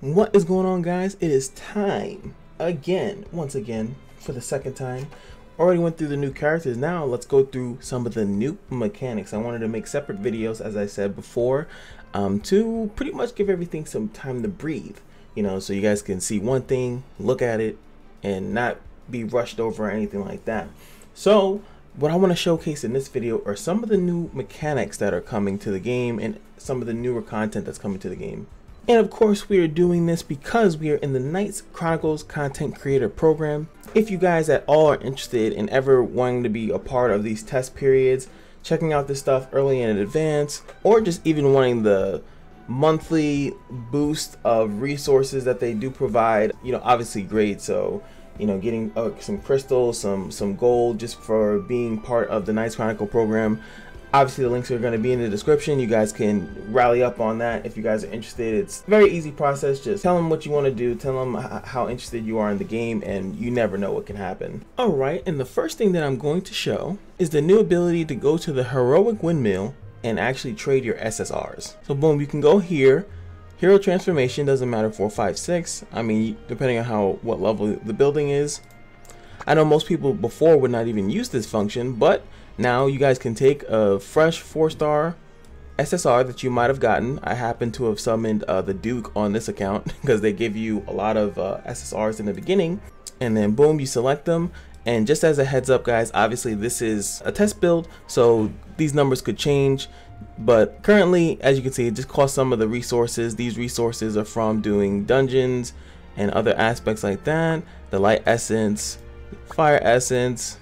What is going on, guys? It is time once again for the second time. Already went through the new characters. Now let's go through some of the new mechanics. I wanted to make separate videos, as I said before, to pretty much give everything some time to breathe, you know, so you guys can see one thing, look at it, and not be rushed over or anything like that. So what I want to showcase in this video are some of the new mechanics that are coming to the game and some of the newer content that's coming to the game. And of course, we are doing this because we are in the Knights Chronicles Content Creator program. If you guys at all are interested in ever wanting to be a part of these test periods, checking out this stuff early and in advance, or just even wanting the monthly boost of resources that they do provide, you know, obviously great. So, you know, getting some crystals, some gold just for being part of the Knights Chronicle program. Obviously, the links are going to be in the description. You guys can rally up on that if you guys are interested. It's a very easy process. Just tell them what you want to do, tell them how interested you are in the game, and you never know what can happen. Alright, and the first thing that I'm going to show is the new ability to go to the heroic windmill and actually trade your SSRs. So boom, you can go here. Hero transformation doesn't matter 4, 5, 6. I mean, depending on what level the building is. I know most people before would not even use this function, but now you guys can take a fresh 4-star SSR that you might have gotten. I happen to have summoned the Duke on this account because they give you a lot of SSRs in the beginning, and then boom, you select them. And just as a heads up, guys, obviously this is a test build, so these numbers could change, but currently, as you can see, it just costs some of the resources. These resources are from doing dungeons and other aspects like that. The light essence, fire essence,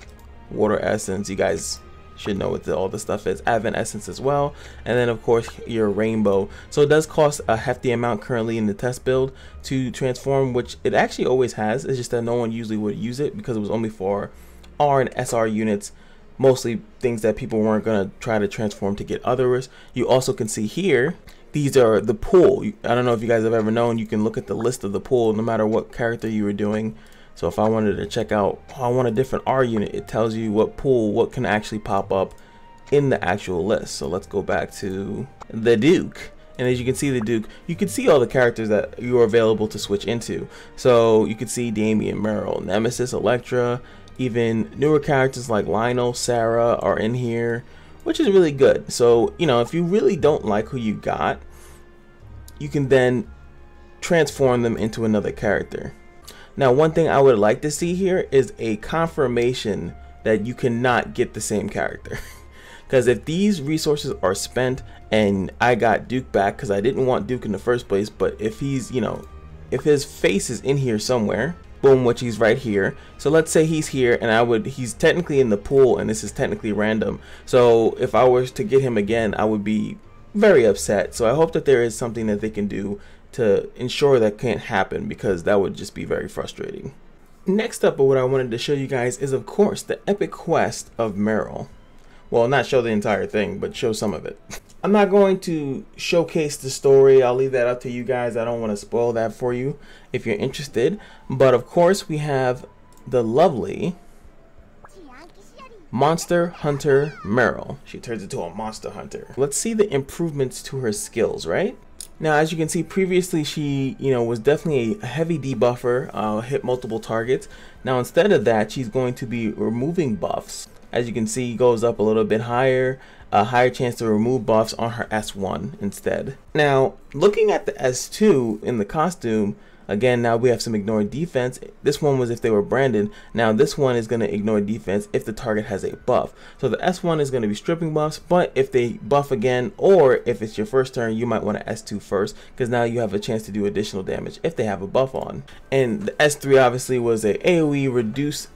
water essence, you guys should know what all the stuff is. Advent essence as well, and then of course your rainbow. So it does cost a hefty amount currently in the test build to transform, which it actually always has. It's just that no one usually would use it because it was only for R and SR units, mostly things that people weren't going to try to transform to get others. You also can see here, these are the pool. I don't know if you guys have ever known, you can look at the list of the pool no matter what character you were doing. So if I wanted to check out, I want a different R unit, it tells you what pool, what can actually pop up in the actual list. So let's go back to the Duke. And as you can see the Duke, you can see all the characters that you are available to switch into. So you can see Damien, Meril, Nemesis, Electra, even newer characters like Lionel, Sarah are in here, which is really good. So, you know, if you really don't like who you got, you can then transform them into another character. Now, one thing I would like to see here is a confirmation that you cannot get the same character. Because if these resources are spent and I got Duke back because I didn't want Duke in the first place, but if he's, you know, if his face is in here somewhere, boom, which he's right here. So let's say he's here and he's technically in the pool and this is technically random. So if I was to get him again, I would be very upset. So I hope that there is something that they can do to ensure that can't happen, because that would just be very frustrating. Next up, what I wanted to show you guys is, of course, the epic quest of Meril. Well, not show the entire thing, but show some of it. I'm not going to showcase the story. I'll leave that up to you guys. I don't want to spoil that for you if you're interested. But of course, we have the lovely Monster Hunter Meril. She turns into a monster hunter. Let's see the improvements to her skills, right? Now, as you can see, previously she, you know, was definitely a heavy debuffer, hit multiple targets. Now, instead of that, she's going to be removing buffs. As you can see, goes up a little bit higher, a higher chance to remove buffs on her S1 instead. Now, looking at the S2 in the costume, again, now we have some ignore defense. This one was if they were branded. Now this one is going to ignore defense if the target has a buff. So the S1 is going to be stripping buffs, but if they buff again, or if it's your first turn, you might want to S2 first, because now you have a chance to do additional damage if they have a buff on. And the S3 obviously was a AoE reduce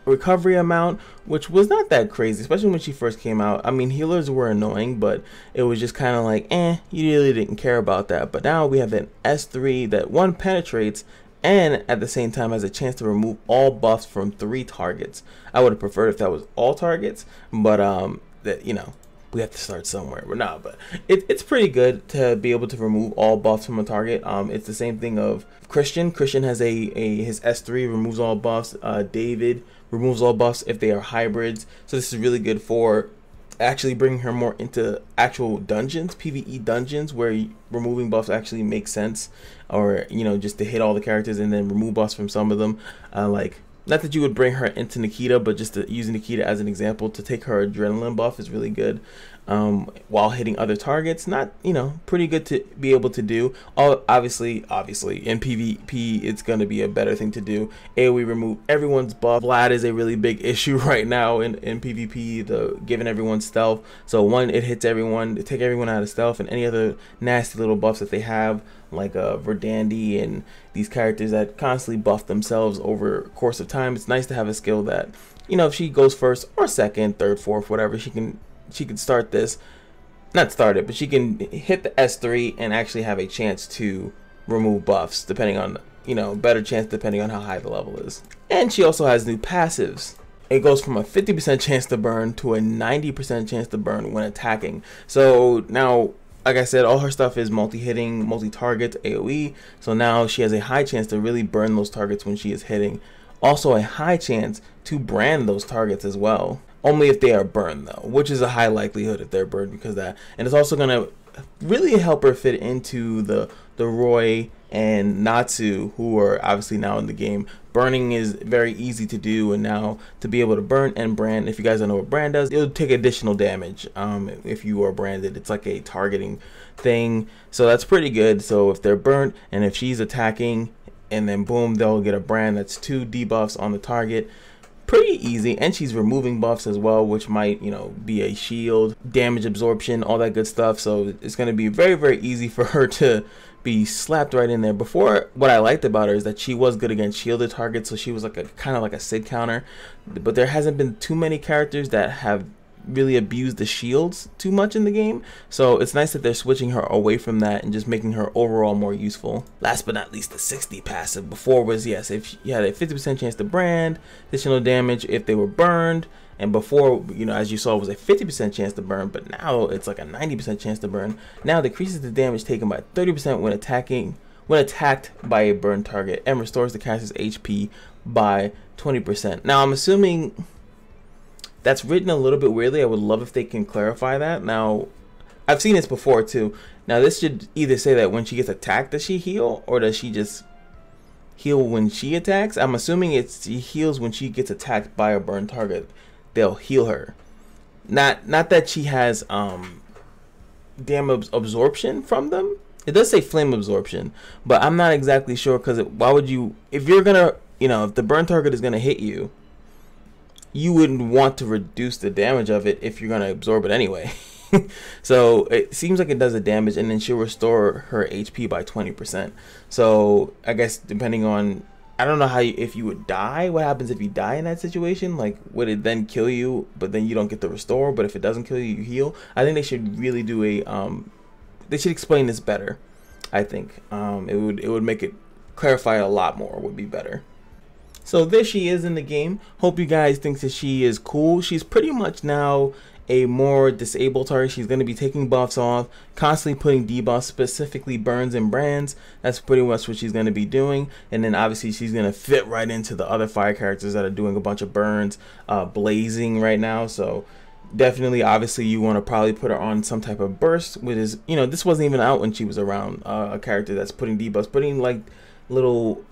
recovery amount, which was not that crazy, especially when she first came out. I mean, healers were annoying, but it was just kind of like, you really didn't care about that. But now we have an S3 that one penetrates and at the same time has a chance to remove all buffs from 3 targets. I would have preferred if that was all targets, but that, you know, we have to start somewhere. But no, but it's pretty good to be able to remove all buffs from a target. It's the same thing of Christian. Christian has his S3 removes all buffs. David removes all buffs if they are hybrids. So this is really good for actually bringing her more into actual dungeons, PvE dungeons, where removing buffs actually makes sense, or you know, just to hit all the characters and then remove buffs from some of them. Like, not that you would bring her into Nikita, but just to use Nikita as an example, to take her adrenaline buff is really good, while hitting other targets. Not, you know, pretty good to be able to do. Obviously in PvP it's going to be a better thing to do. AoE remove everyone's buff. Vlad is a really big issue right now in PvP, the giving everyone stealth. So one, it hits everyone, it take everyone out of stealth, and any other nasty little buffs that they have, like Verdandi and these characters that constantly buff themselves over course of time. It's nice to have a skill that, you know, if she goes first or second, third, fourth, whatever, she can start this, not start it, but she can hit the S3 and actually have a chance to remove buffs, depending on, you know, better chance depending on how high the level is. And she also has new passives. It goes from a 50% chance to burn to a 90% chance to burn when attacking. So now, like I said, all her stuff is multi-hitting, multi-target, AoE. So now she has a high chance to really burn those targets when she is hitting. Also a high chance to brand those targets as well. Only if they are burned though, which is a high likelihood if they're burned, because that. And it's also gonna really help her fit into the Roy and Natsu, who are obviously now in the game. Burning is very easy to do, and now to be able to burn and brand, if you guys don't know what brand does, it'll take additional damage if you are branded. It's like a targeting thing, so that's pretty good. So if they're burnt and if she's attacking, and then boom, they'll get a brand. That's 2 debuffs on the target. Pretty easy. And she's removing buffs as well, which might, you know, be a shield, damage absorption, all that good stuff. So it's going to be very, very easy for her to be slapped right in there. Before, what I liked about her is that she was good against shielded targets, so she was like a kind of like a Sid counter. But there hasn't been too many characters that have really abused the shields too much in the game, so it's nice that they're switching her away from that and just making her overall more useful. Last but not least, the 60 passive. Before was, yes, if you had a 50% chance to brand, additional damage if they were burned, and before, you know, as you saw, was a 50% chance to burn, but now it's like a 90% chance to burn. Now it decreases the damage taken by 30% when attacked by a burned target, and restores the caster's HP by 20%. Now I'm assuming that's written a little bit weirdly. I would love if they can clarify that. Now, I've seen this before too. Now, this should either say that when she gets attacked, does she heal, or does she just heal when she attacks? I'm assuming she heals when she gets attacked by a burned target. They'll heal her. Not that she has damage absorption from them. It does say flame absorption, but I'm not exactly sure, because why would you, if you're gonna, you know, if the burn target is gonna hit you, you wouldn't want to reduce the damage of it if you're going to absorb it anyway. So it seems like it does the damage, and then she'll restore her HP by 20%. So I guess depending on, I don't know how if you would die, what happens if you die in that situation? Like, would it then kill you, but then you don't get the restore, but if it doesn't kill you, you heal? I think they should really do a, they should explain this better. I think it would make it clarify a lot more, would be better. So there she is in the game. Hope you guys think that she is cool. She's pretty much now a more disabled target. She's going to be taking buffs off, constantly putting debuffs, specifically burns and brands. That's pretty much what she's going to be doing. And then obviously she's going to fit right into the other fire characters that are doing a bunch of burns, blazing right now. So definitely, obviously, you want to probably put her on some type of burst, which is, you know, this wasn't even out when she was around. A character that's putting debuffs, putting like little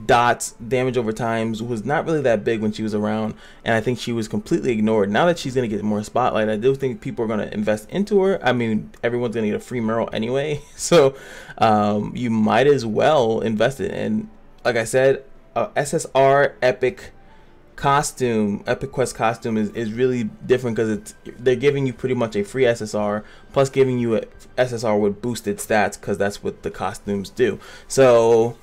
dots, damage over time, was not really that big when she was around, and I think she was completely ignored. Now that she's going to get more spotlight, I do think people are going to invest into her. I mean, everyone's going to get a free Meril anyway, so you might as well invest it. And like I said, SSR Epic costume, Epic Quest costume is really different, because they're giving you pretty much a free SSR, plus giving you a SSR with boosted stats, because that's what the costumes do. So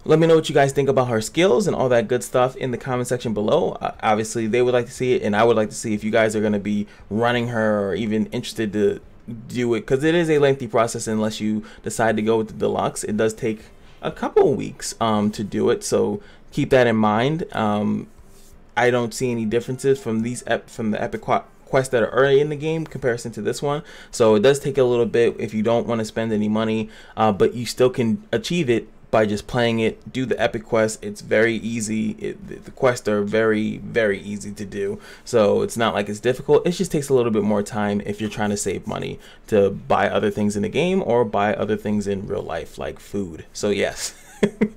let me know what you guys think about her skills and all that good stuff in the comment section below. Obviously, they would like to see it, and I would like to see if you guys are going to be running her or even interested to do it, because it is a lengthy process unless you decide to go with the deluxe. It does take a couple weeks to do it, so keep that in mind. I don't see any differences from the Epic quests that are early in the game comparison to this one, so it does take a little bit if you don't want to spend any money, but you still can achieve it by just playing it. Do the epic quest. It's very easy. The quests are very, very easy to do. So it's not like it's difficult. It just takes a little bit more time if you're trying to save money to buy other things in the game or buy other things in real life like food. So yes, it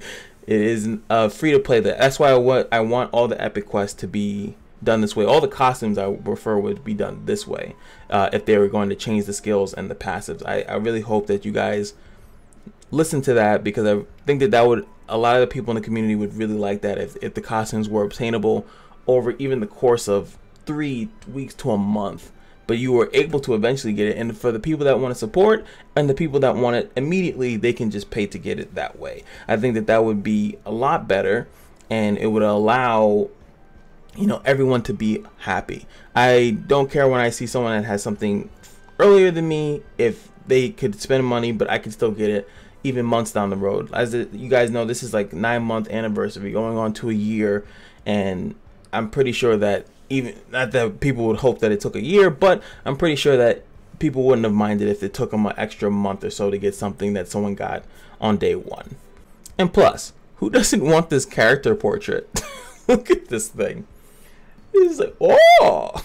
is free to play. That's why I want all the epic quests to be done this way. All the costumes I would prefer would be done this way if they were going to change the skills and the passives. I really hope that you guys listen to that, because I think that would, a lot of the people in the community would really like that if the costumes were obtainable over even the course of 3 weeks to a month, but you were able to eventually get it. And for the people that want to support and the people that want it immediately, they can just pay to get it that way. I think that would be a lot better, and it would allow, you know, everyone to be happy. I don't care when I see someone that has something earlier than me, if they could spend money, but I can still get it even months down the road. You guys know, this is like 9-month anniversary going on to a year, and I'm pretty sure that, even not that people would hope that it took a year, but I'm pretty sure that people wouldn't have minded if it took them an extra month or so to get something that someone got on day one. And plus, who doesn't want this character portrait? Look at this thing. It's like, oh.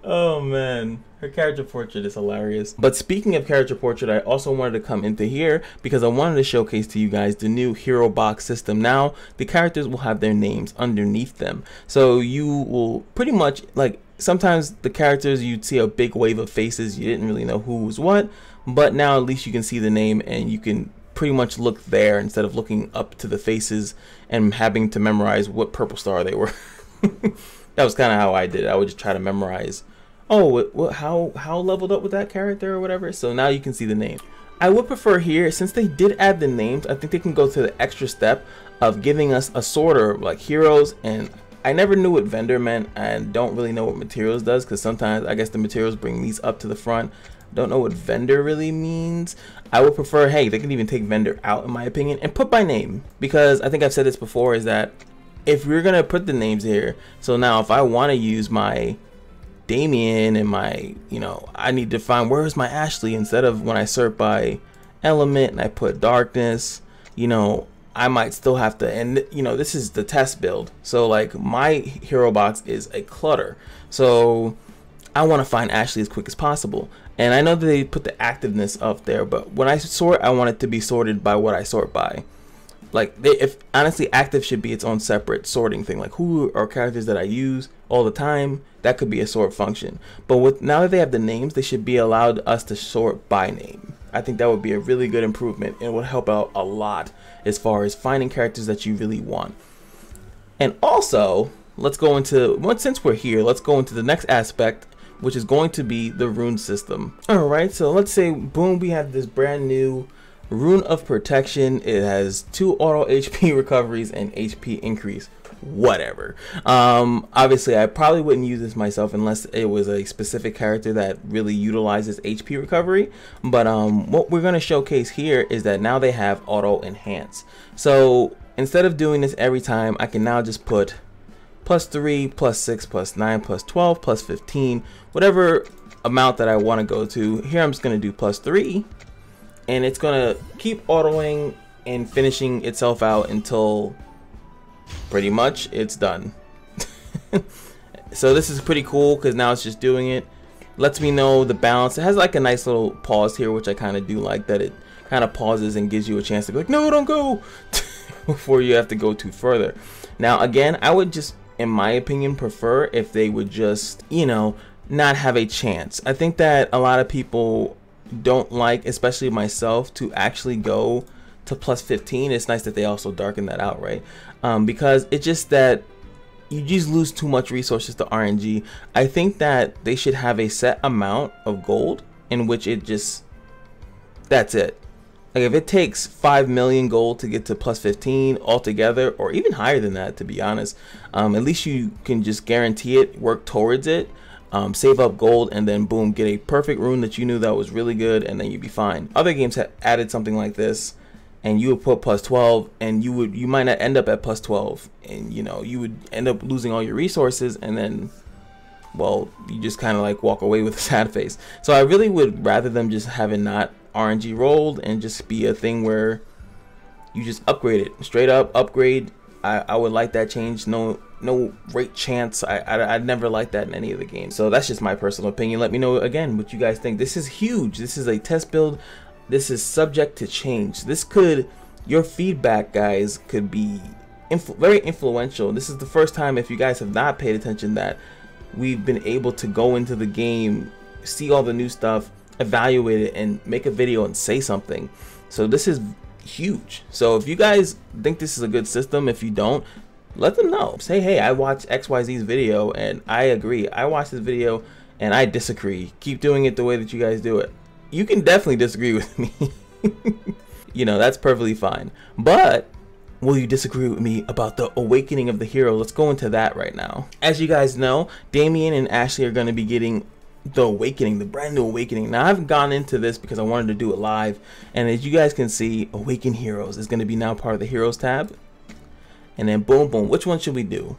Oh man, her character portrait is hilarious. But speaking of character portrait, I also wanted to come into here because I wanted to showcase to you guys the new hero box system. Now the characters will have their names underneath them, so you will pretty much, like, sometimes the characters, you'd see a big wave of faces, you didn't really know who was what, but now at least you can see the name and you can pretty much look there instead of looking up to the faces and having to memorize what purple star they were. That was kind of how I did it. I would just try to memorize, oh, how leveled up with that character or whatever. So now you can see the name. I would prefer here, since they did add the names, I think they can go to the extra step of giving us a sorter like heroes. And I never knew what vendor meant, and don't really know what materials does, because sometimes I guess the materials bring these up to the front. Don't know what vendor really means. I would prefer, hey, they can even take vendor out in my opinion and put by name, because I think I've said this before, is that if we're gonna put the names here, so now if I want to use my Damien and my, you know, I need to find where's my Ashley, instead of when I sort by element and I put darkness, you know, I might still have to, and you know, this is the test build, so like my hero box is a clutter, so I want to find Ashley as quick as possible. And I know that they put the activeness up there, but when I sort, I want it to be sorted by what I sort by. Like, if honestly, active should be its own separate sorting thing. Like, who are characters that I use all the time? That could be a sort function. But with, now that they have the names, they should be allowed us to sort by name. I think that would be a really good improvement, and it would help out a lot as far as finding characters that you really want. And also, let's go into, since we're here, let's go into the next aspect, which is going to be the rune system. Alright, so let's say, boom, we have this brand new Rune of Protection. It has 2 auto HP recoveries and HP increase. Whatever. Obviously, I probably wouldn't use this myself unless it was a specific character that really utilizes HP recovery. But what we're going to showcase here is that now they have auto enhance. So instead of doing this every time, I can now just put +3, +6, +9, +12, +15, whatever amount that I want to go to. Here I'm just going to do +3, and it's going to keep autoing and finishing itself out until pretty much it's done. So this is pretty cool because now it's just doing it. Lets me know the balance. It has like a nice little pause here, which I kind of do like, that it kind of pauses and gives you a chance to be like, no, don't go, before you have to go too further. Now again, I would just, in my opinion, prefer if they would just, you know, not have a chance. I think that a lot of people don't like, especially myself, to actually go to +15. It's nice that they also darken that out, right? Because it's just that you just lose too much resources to RNG. I think that they should have a set amount of gold in which it just, that's it. Like if it takes 5 million gold to get to +15 altogether, or even higher than that, to be honest, at least you can just guarantee it, work towards it, save up gold, and then boom, get a perfect rune that you knew that was really good, and then you'd be fine. Other games have added something like this, and you would put +12, and you might not end up at +12, and you know, you would end up losing all your resources, and then, well, you just kind of like walk away with a sad face. So I really would rather them just have it not RNG rolled and just be a thing where you just upgrade it straight up. Upgrade. I would like that change. No rate chance. I'd never like that in any of the games. So that's just my personal opinion. Let me know again what you guys think. This is huge. This is a test build. This is subject to change. This could, your feedback, guys, could be very influential. This is the first time, if you guys have not paid attention, that we've been able to go into the game, see all the new stuff, evaluate it, and make a video and say something. So this is huge. So if you guys think this is a good system, if you don't, let them know. Say, hey, I watched XYZ's video and I agree. I watched this video and I disagree. Keep doing it the way that you guys do it. You can definitely disagree with me. You know, that's perfectly fine. But will you disagree with me about the awakening of the hero? Let's go into that right now. As you guys know, Damien and Ashley are going to be getting the awakening, the brand new awakening. Now, I haven't gone into this because I wanted to do it live, and as you guys can see, Awaken Heroes is going to be now part of the Heroes tab. And then boom, boom, which one should we do?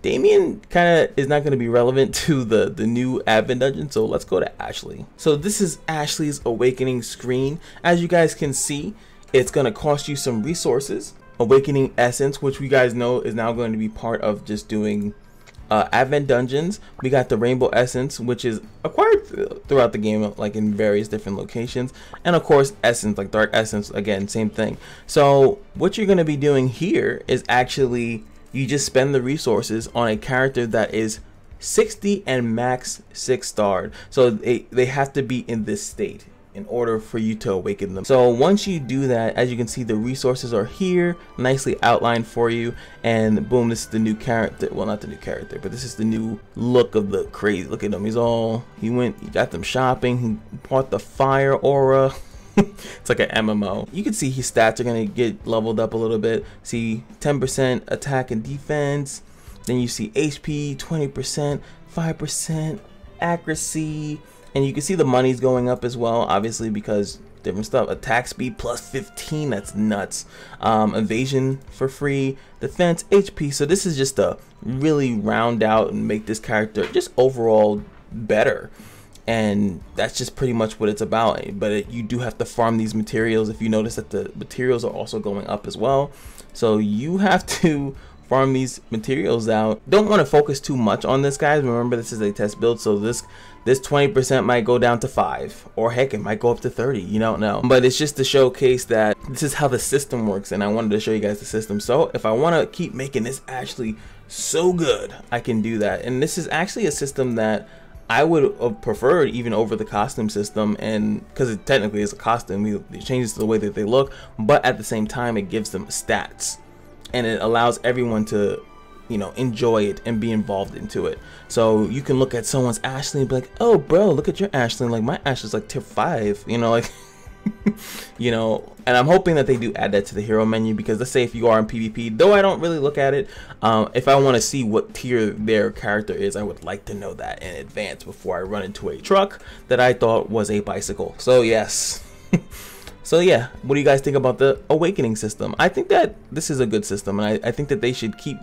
Damien kind of is not going to be relevant to the new Advent Dungeon, so let's go to Ashley. So this is Ashley's awakening screen. As you guys can see, it's going to cost you some resources. Awakening Essence, which we guys know is now going to be part of just doing Advent Dungeons. We got the Rainbow Essence, which is acquired throughout the game, like in various different locations, and of course Essence, like Dark Essence, again, same thing. So what you're going to be doing here is actually you just spend the resources on a character that is 60 and max 6-starred. So they have to be in this state in order for you to awaken them. So once you do that, as you can see, the resources are here, nicely outlined for you, and boom, this is the new character. Well, not the new character, but this is the new look of the crazy. Look at him. He got them shopping. He bought the fire aura. It's like an MMO. You can see his stats are gonna get leveled up a little bit. See 10% attack and defense. Then you see HP 20%, 5% accuracy. And you can see the money's going up as well, obviously, because different stuff. Attack speed plus 15, that's nuts. Evasion for free, defense, HP. So this is just to really round out and make this character just overall better. And that's just pretty much what it's about. But you do have to farm these materials. If you notice that the materials are also going up as well. So you have to farm these materials out. Don't want to focus too much on this, guys. Remember, this is a test build, so this 20% might go down to 5, or heck, it might go up to 30. You don't know. But it's just to showcase that this is how the system works, and I wanted to show you guys the system. So if I want to keep making this actually so good, I can do that. And this is actually a system that I would have preferred even over the costume system, and because it technically is a costume, it changes the way that they look, but at the same time, it gives them stats. And it allows everyone to, you know, enjoy it and be involved into it. So you can look at someone's Ashley and be like, oh bro, look at your Ashley. Like, my Ashley's like tier 5, you know, like you know. And I'm hoping that they do add that to the hero menu, because let's say if you are in PvP, though I don't really look at it, if I want to see what tier their character is, I would like to know that in advance before I run into a truck that I thought was a bicycle. So yes. So yeah, what do you guys think about the awakening system? I think that this is a good system, and I think that they should keep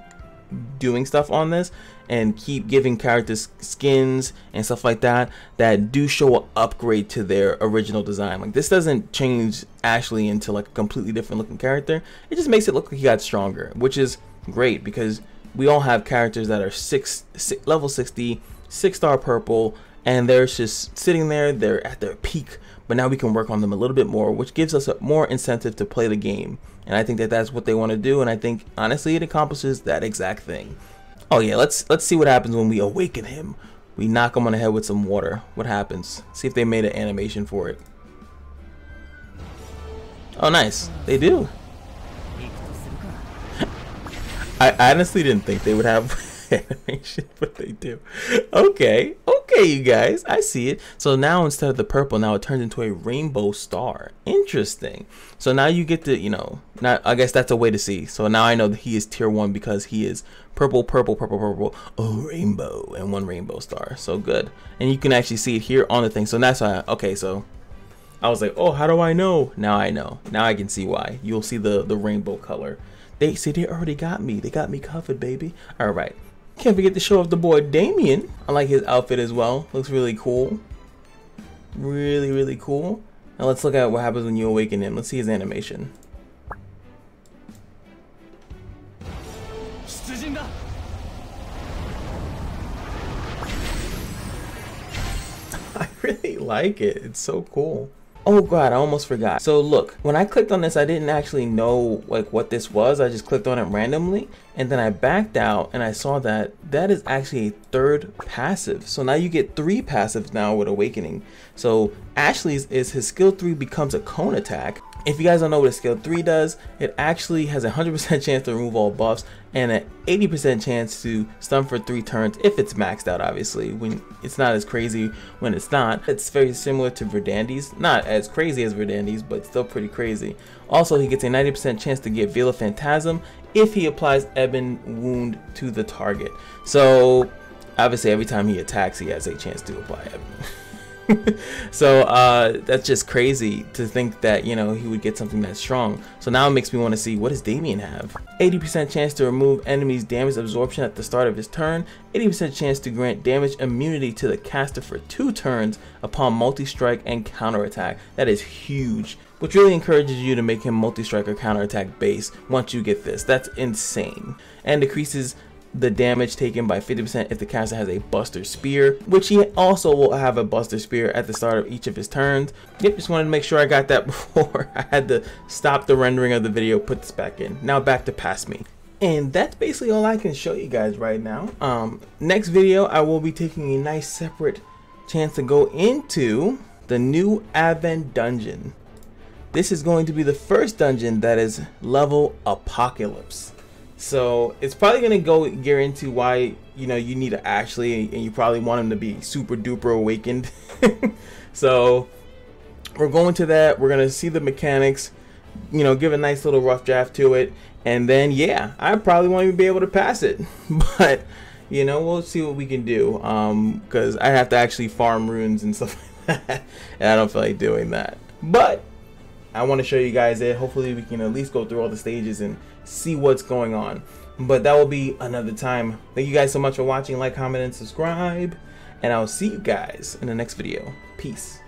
doing stuff on this and keep giving characters skins and stuff like that that do show an upgrade to their original design. Like, this doesn't change Ashley into like a completely different looking character. It just makes it look like he got stronger, which is great, because we all have characters that are level 60, 6-star purple, and they're just sitting there, they're at their peak. But now we can work on them a little bit more, which gives us a more incentive to play the game. And I think that that's what they want to do, and I think honestly it accomplishes that exact thing. Oh yeah, let's see what happens when we awaken him. We knock him on the head with some water. What happens? See if they made an animation for it. Oh nice, they do. I honestly didn't think they would have animation, but they do. Okay, you guys, I see it. So now instead of the purple, now it turns into a rainbow star. Interesting. So now you get to, you know, now I guess that's a way to see. So now I know that he is tier 1 because he is purple, purple, purple, purple, oh, rainbow, and 1 rainbow star. So good. And you can actually see it here on the thing. So that's why, okay, so I was like, oh, how do I know? Now I know. Now I can see why. You'll see the rainbow color. They see, they already got me. They got me covered, baby. All right. Can't forget to show off the boy Damien. I like his outfit as well. Looks really cool. Really, really cool. Now let's look at what happens when you awaken him. Let's see his animation. I really like it. It's so cool. Oh god, I almost forgot. So look, when I clicked on this, I didn't actually know like what this was. I just clicked on it randomly, and then I backed out and I saw that that is actually a third passive. So now you get 3 passives now with Awakening. So Ashley's is his skill 3 becomes a cone attack. If you guys don't know what a skill 3 does, it actually has a 100% chance to remove all buffs and an 80% chance to stun for 3 turns if it's maxed out, obviously. When it's not as crazy when it's not. It's very similar to Verdandy's. Not as crazy as Verdandy's, but still pretty crazy. Also, he gets a 90% chance to get Veil of Phantasm if he applies Ebon Wound to the target. So, obviously, every time he attacks, he has a chance to apply Ebon. So that's just crazy to think that, you know, he would get something that strong. So now it makes me want to see, what does Damien have? 80% chance to remove enemies' damage absorption at the start of his turn. 80% chance to grant damage immunity to the caster for 2 turns upon multi-strike and counterattack. That is huge, which really encourages you to make him multi-strike or counterattack base once you get this. That's insane. And decreases the damage taken by 50% if the caster has a Buster Spear, which he also will have a Buster Spear at the start of each of his turns. Yep, just wanted to make sure I got that before I had to stop the rendering of the video, put this back in. Now back to Past Me. And that's basically all I can show you guys right now. Next video, I will be taking a nice separate chance to go into the new Advent dungeon. This is going to be the first dungeon that is level Apocalypse. So it's probably gonna go gear into why, you know, you need to Ashley, and you probably want him to be super duper awakened. So we're going to that. We're gonna see the mechanics, you know, give a nice little rough draft to it, and then yeah, I probably won't even be able to pass it. But you know, we'll see what we can do. Because I have to actually farm runes and stuff like that, and I don't feel like doing that. But I want to show you guys it. Hopefully we can at least go through all the stages and see what's going on. But that will be another time. Thank you guys so much for watching. Like, comment, and subscribe. And I'll see you guys in the next video. Peace.